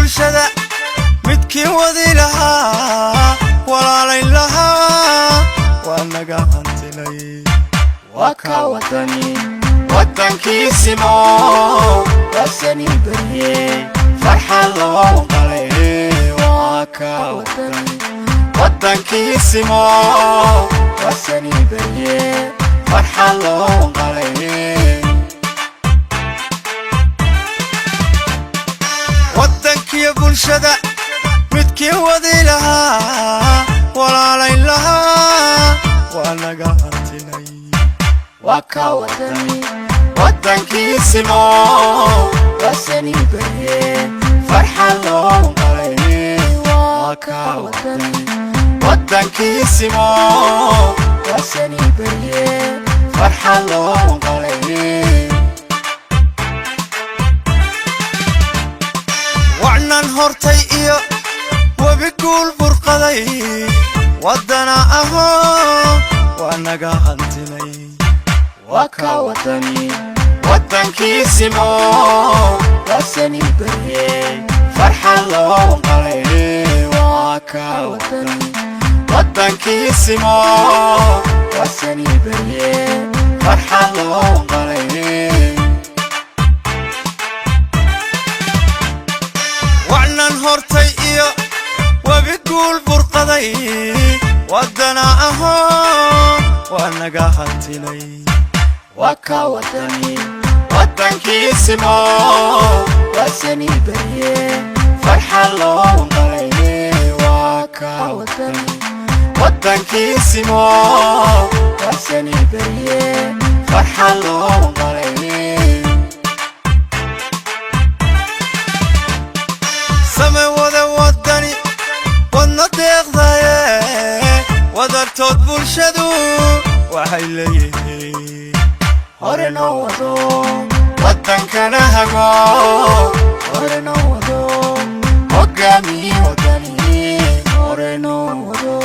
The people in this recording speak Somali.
bulshada midkii wadi lahaa walaalayn lahaa waa naga hantilay waa ka wadani wadankiisimo wasani bariye farxad loo qalay waa ka wadani wadankiisimo wasani bariye farxad loo qalay wadankiya bulshada midkii wadi lahaa walaalayn lahaa waa naga hantilay waa ka wadani wadankiisimo wasani bariye farxad loo qalay waa ka wadani wadankiisimo wasani bariye farxad loo qalay وعنان هورتي إيو وبيقول برقضي ودنا أهو وأناقا هانتيني وكا وطني ودنكيسيمو وسني بريه فرحة لو قلي وكا وطني ودنكيسيمو وسني بريه فرحة لو قلي وعنان هورتي إيو وبيقول برقضي ودنا أهو وأناقا هانتيني وكا وطني ودنكيسيمو وسني بريه فرحة لو قلي وكا وطني ودنكيسيمو وسني بريه فرحة لو قلي سمي وذا ودني والنطيق ضايه وذرتوت بلشدو وحيليه هورنو وذو ودن كان هقو هورنو وذو وقامي ودني هورنو وذو